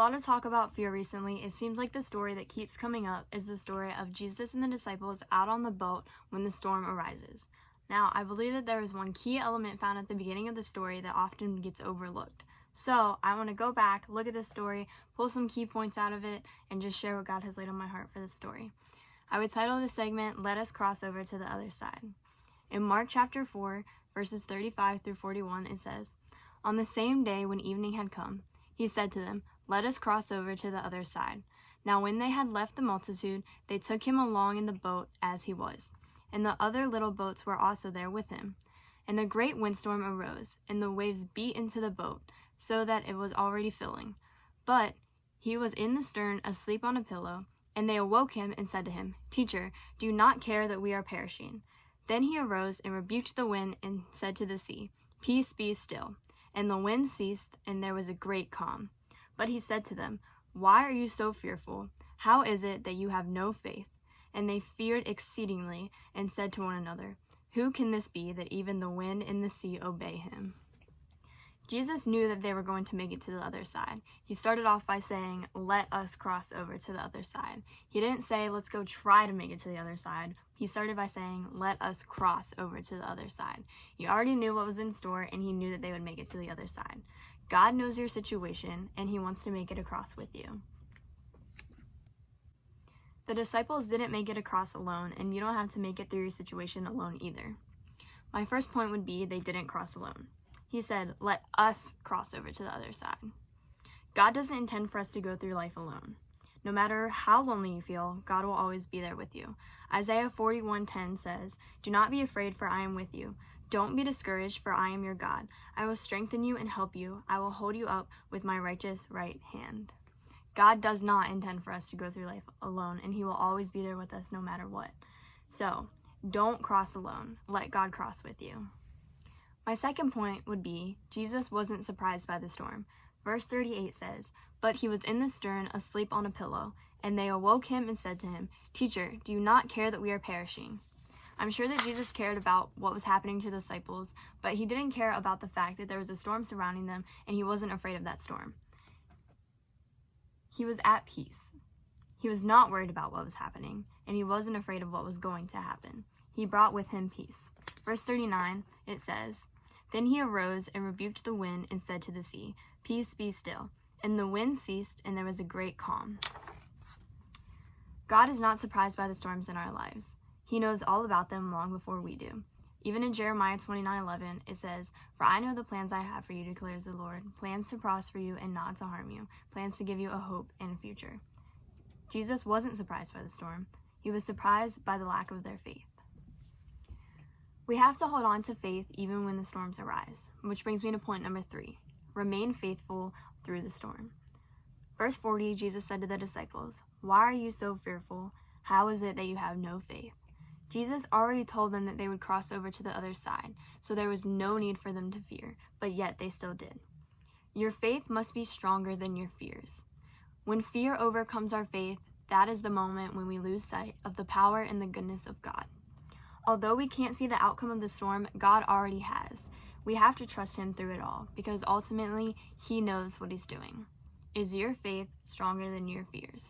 lot of talk about fear recently, it seems like the story that keeps coming up is the story of Jesus and the disciples out on the boat when the storm arises. Now, I believe that there is one key element found at the beginning of the story that often gets overlooked. So, I want to go back, look at this story, pull some key points out of it, and just share what God has laid on my heart for this story. I would title this segment, Let Us Cross Over to the Other Side. In Mark chapter 4, verses 35 through 41, it says, "On the same day when evening had come, he said to them, 'Let us cross over to the other side.' Now when they had left the multitude, they took him along in the boat as he was, and the other little boats were also there with him. And a great windstorm arose, and the waves beat into the boat, so that it was already filling. But he was in the stern, asleep on a pillow. And they awoke him and said to him, 'Teacher, do you not care that we are perishing?' Then he arose and rebuked the wind and said to the sea, 'Peace, be still.' And the wind ceased, and there was a great calm. But he said to them, 'Why are you so fearful? How is it that you have no faith?' And they feared exceedingly, and said to one another, 'Who can this be that even the wind and the sea obey him?'" Jesus knew that they were going to make it to the other side. He started off by saying, "Let us cross over to the other side." He didn't say, "Let's go try to make it to the other side." He started by saying, "Let us cross over to the other side." He already knew what was in store, and he knew that they would make it to the other side. God knows your situation, and he wants to make it across with you. The disciples didn't make it across alone, and you don't have to make it through your situation alone either. My first point would be they didn't cross alone. He said, "Let us cross over to the other side." God doesn't intend for us to go through life alone. No matter how lonely you feel, God will always be there with you. Isaiah 41:10 says, "Do not be afraid, for I am with you. Don't be discouraged, for I am your God. I will strengthen you and help you. I will hold you up with my righteous right hand." God does not intend for us to go through life alone, and he will always be there with us no matter what. So, don't cross alone. Let God cross with you. My second point would be, Jesus wasn't surprised by the storm. Verse 38 says, "But he was in the stern, asleep on a pillow, and they awoke him and said to him, 'Teacher, do you not care that we are perishing?'" I'm sure that Jesus cared about what was happening to the disciples, but he didn't care about the fact that there was a storm surrounding them, and he wasn't afraid of that storm. He was at peace. He was not worried about what was happening, and he wasn't afraid of what was going to happen. He brought with him peace. Verse 39, it says, "Then he arose and rebuked the wind and said to the sea, 'Peace, be still.' And the wind ceased, and there was a great calm." God is not surprised by the storms in our lives. He knows all about them long before we do. Even in Jeremiah 29:11, it says, "For I know the plans I have for you, declares the Lord, plans to prosper you and not to harm you, plans to give you a hope and a future." Jesus wasn't surprised by the storm. He was surprised by the lack of their faith. We have to hold on to faith even when the storms arise, which brings me to point number 3. Remain faithful through the storm. Verse 40, Jesus said to the disciples, "Why are you so fearful? How is it that you have no faith?" Jesus already told them that they would cross over to the other side, so there was no need for them to fear, but yet they still did. Your faith must be stronger than your fears. When fear overcomes our faith, that is the moment when we lose sight of the power and the goodness of God. Although we can't see the outcome of the storm, God already has. We have to trust him through it all, because ultimately, he knows what he's doing. Is your faith stronger than your fears?